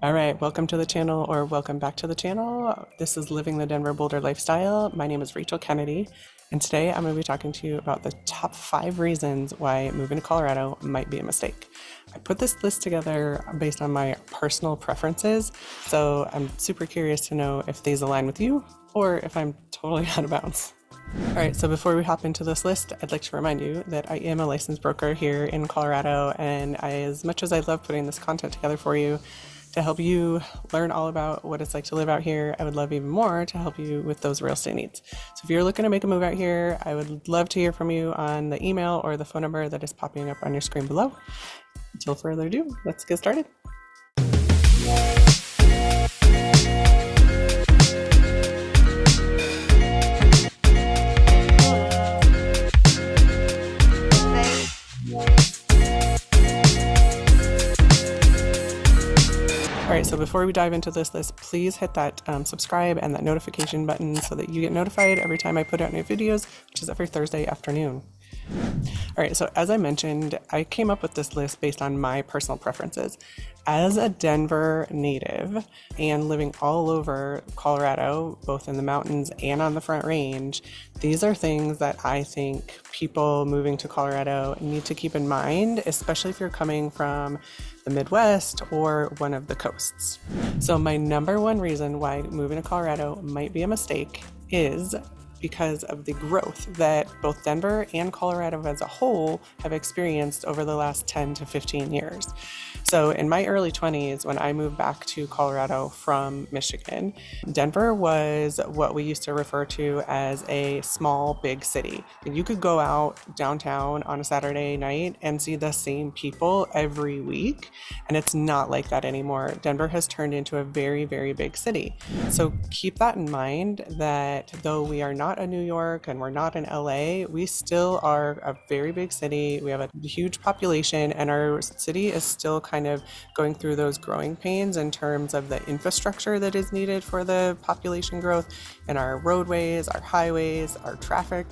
All right, welcome to the channel, or welcome back to the channel. This is Living the Denver Boulder Lifestyle. My name is Rachel Kennedy, and today I'm going to be talking to you about the top 5 reasons why moving to Colorado might be a mistake. I put this list together based on my personal preferences, so I'm super curious to know if these align with you or if I'm totally out of bounds. All right, so before we hop into this list, I'd like to remind you that I am a licensed broker here in Colorado, and as much as I love putting this content together for you to help you learn all about what it's like to live out here, I would love even more to help you with those real estate needs. So if you're looking to make a move out here, I would love to hear from you on the email or the phone number that is popping up on your screen below. Until further ado, let's get started. All right, so before we dive into this list, please hit that subscribe and that notification button so that you get notified every time I put out new videos, which is every Thursday afternoon. All right, so as I mentioned, I came up with this list based on my personal preferences. As a Denver native and living all over Colorado, both in the mountains and on the Front Range, these are things that I think people moving to Colorado need to keep in mind, especially if you're coming from the Midwest or one of the coasts. So my number one reason why moving to Colorado might be a mistake is because of the growth that both Denver and Colorado as a whole have experienced over the last 10 to 15 years. So in my early 20s, when I moved back to Colorado from Michigan, Denver was what we used to refer to as a small, big city. You could go out downtown on a Saturday night and see the same people every week, and it's not like that anymore. Denver has turned into a very, very big city. So keep that in mind, that though we are not a New York and we're not in LA, we still are a very big city. We have a huge population, and our city is still kind of going through those growing pains in terms of the infrastructure that is needed for the population growth, and our roadways, our highways, our traffic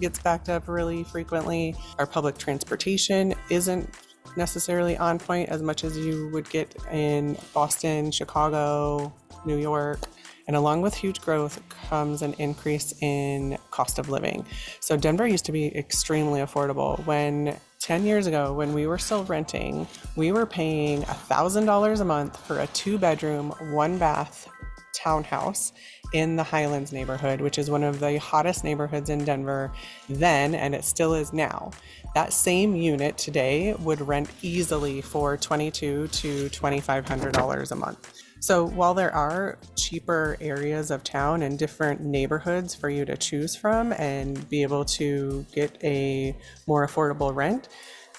gets backed up really frequently. Our public transportation isn't necessarily on point as much as you would get in Boston, Chicago, New York. And along with huge growth comes an increase in cost of living. So Denver used to be extremely affordable. When 10 years ago, when we were still renting, we were paying $1,000 a month for a 2-bedroom, 1-bath townhouse in the Highlands neighborhood, which is one of the hottest neighborhoods in Denver then, and it still is now. That same unit today would rent easily for $2,200 to $2,500 a month. So while there are cheaper areas of town and different neighborhoods for you to choose from and be able to get a more affordable rent,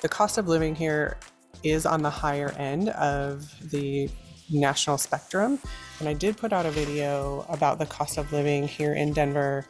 the cost of living here is on the higher end of the national spectrum. And I did put out a video about the cost of living here in Denver.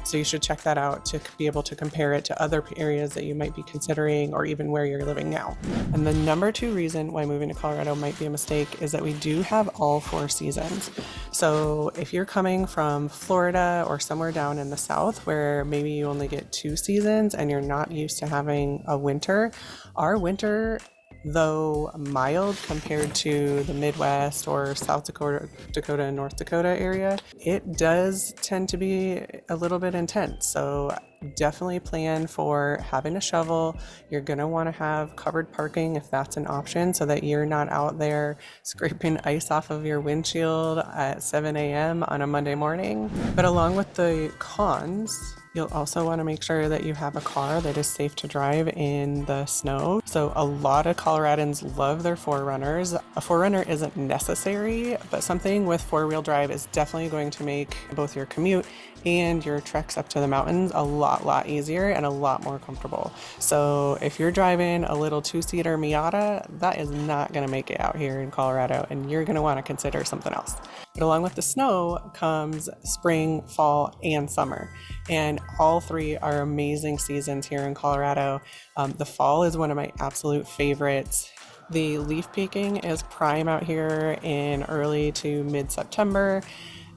So you should check that out to be able to compare it to other areas that you might be considering, or even where you're living now. And the number 2 reason why moving to Colorado might be a mistake is that we do have all 4 seasons. So if you're coming from Florida or somewhere down in the South where maybe you only get 2 seasons and you're not used to having a winter, our winter, though mild compared to the Midwest or South Dakota and North Dakota area, it does tend to be a little bit intense. So definitely plan for having a shovel. You're going to want to have covered parking if that's an option, so that you're not out there scraping ice off of your windshield at 7 a.m. on a Monday morning. But along with the cons, you'll also want to make sure that you have a car that is safe to drive in the snow. So a lot of Coloradans love their 4Runners. A 4Runner isn't necessary, but something with 4-wheel drive is definitely going to make both your commute and your treks up to the mountains a lot easier and a lot more comfortable. So if you're driving a little 2-seater Miata, that is not going to make it out here in Colorado, and you're going to want to consider something else. But along with the snow comes spring, fall, and summer. And all 3 are amazing seasons here in Colorado. The fall is one of my absolute favorites. The leaf peaking is prime out here in early to mid-September.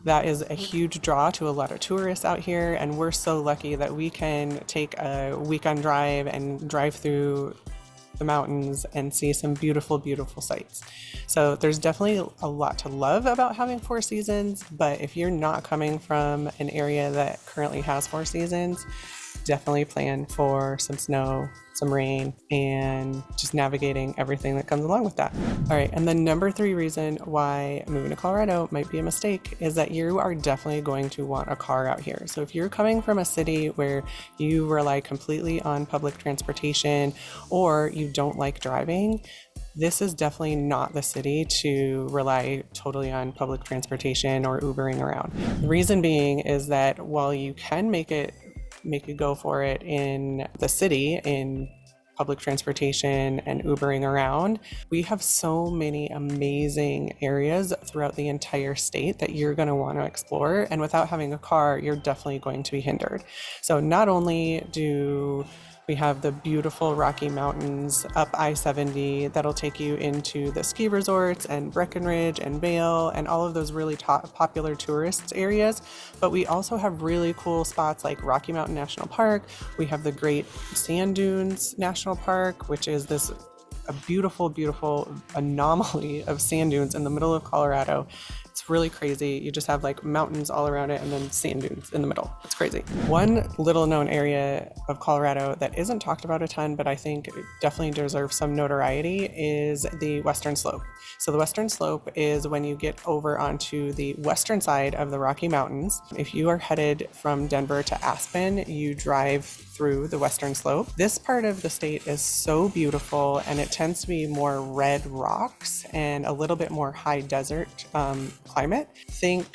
That is a huge draw to a lot of tourists out here, and we're so lucky that we can take a weekend drive and drive through the mountains, and see some beautiful, beautiful sights. So there's definitely a lot to love about having 4 seasons, but if you're not coming from an area that currently has 4 seasons, definitely plan for some snow, some rain, and just navigating everything that comes along with that. All right, and the number 3 reason why moving to Colorado might be a mistake is that you are definitely going to want a car out here. So if you're coming from a city where you rely completely on public transportation or you don't like driving, this is definitely not the city to rely totally on public transportation or Ubering around. The reason being is that while you can make a go for it in the city in public transportation and Ubering around, we have so many amazing areas throughout the entire state that you're going to want to explore. And without having a car, you're definitely going to be hindered. So not only do we have the beautiful Rocky Mountains up I-70 that'll take you into the ski resorts and Breckenridge and Vail and all of those really popular tourist areas. But we also have really cool spots like Rocky Mountain National Park. We have the Great Sand Dunes National Park, which is a beautiful, beautiful anomaly of sand dunes in the middle of Colorado. It's really crazy. You just have like mountains all around it and then sand dunes in the middle. It's crazy. One little known area of Colorado that isn't talked about a ton, but I think definitely deserves some notoriety is the Western Slope. So the Western Slope is when you get over onto the western side of the Rocky Mountains. If you are headed from Denver to Aspen, you drive through the Western Slope. This part of the state is so beautiful, and it tends to be more red rocks and a little bit more high desert climate. Think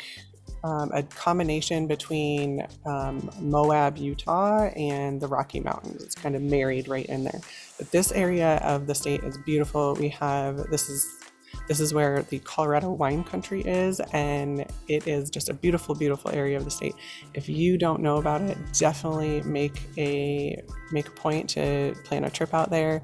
a combination between Moab, Utah, and the Rocky Mountains. It's kind of married right in there. But this area of the state is beautiful. This is where the Colorado wine country is, and it is just a beautiful, beautiful area of the state. If you don't know about it, definitely make a point to plan a trip out there.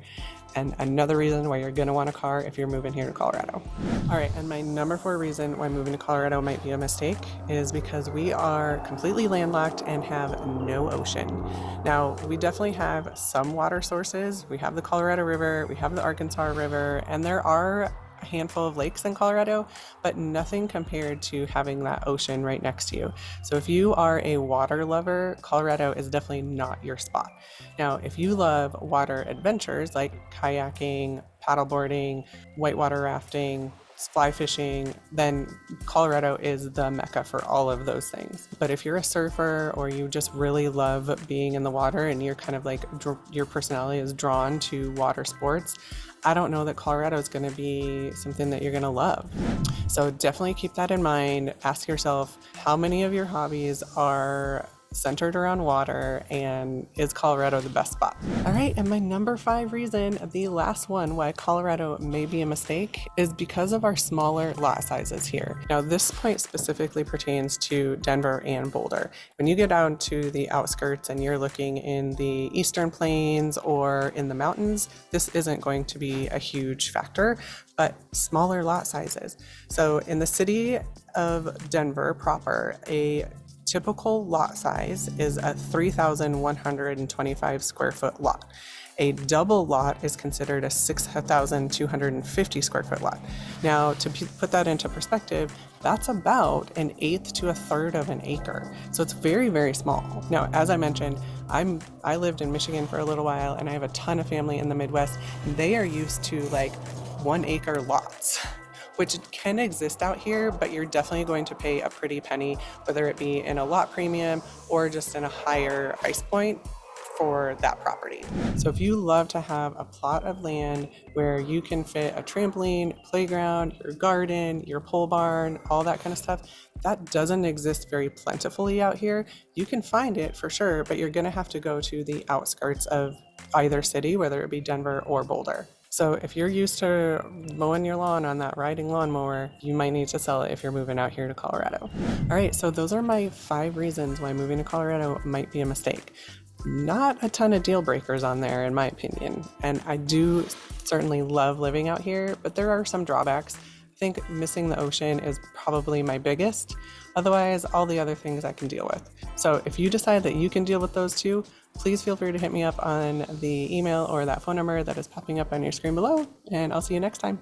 And another reason why you're going to want a car if you're moving here to Colorado. All right, and my number 4 reason why moving to Colorado might be a mistake is because we are completely landlocked and have no ocean. Now, we definitely have some water sources. We have the Colorado River, we have the Arkansas River, and there are a handful of lakes in Colorado, but nothing compared to having that ocean right next to you. So if you are a water lover, Colorado is definitely not your spot. Now, if you love water adventures like kayaking, paddleboarding, whitewater rafting, fly fishing, then Colorado is the mecca for all of those things. But if you're a surfer or you just really love being in the water and you're kind of like your personality is drawn to water sports, I don't know that Colorado is going to be something that you're going to love. So definitely keep that in mind. Ask yourself, how many of your hobbies are centered around water, and is Colorado the best spot? All right, and my number 5 reason, the last one why Colorado may be a mistake, is because of our smaller lot sizes here. Now, this point specifically pertains to Denver and Boulder. When you get down to the outskirts and you're looking in the Eastern Plains or in the mountains, this isn't going to be a huge factor, but smaller lot sizes. So in the city of Denver proper, a typical lot size is a 3,125 square foot lot. A double lot is considered a 6,250 square foot lot. Now, to put that into perspective, that's about an eighth to a third of an acre. So it's very, very small. Now, as I mentioned, I lived in Michigan for a little while, and I have a ton of family in the Midwest, and they are used to like 1 acre lots, which can exist out here, but you're definitely going to pay a pretty penny, whether it be in a lot premium or just in a higher price point for that property. So if you love to have a plot of land where you can fit a trampoline, playground, your garden, your pole barn, all that kind of stuff, that doesn't exist very plentifully out here. You can find it for sure, but you're gonna have to go to the outskirts of either city, whether it be Denver or Boulder. So if you're used to mowing your lawn on that riding lawnmower, you might need to sell it if you're moving out here to Colorado. All right, so those are my 5 reasons why moving to Colorado might be a mistake. Not a ton of deal breakers on there, in my opinion. And I do certainly love living out here, but there are some drawbacks. think missing the ocean is probably my biggest. Otherwise, all the other things I can deal with. So if you decide that you can deal with those too, please feel free to hit me up on the email or that phone number that is popping up on your screen below, and I'll see you next time.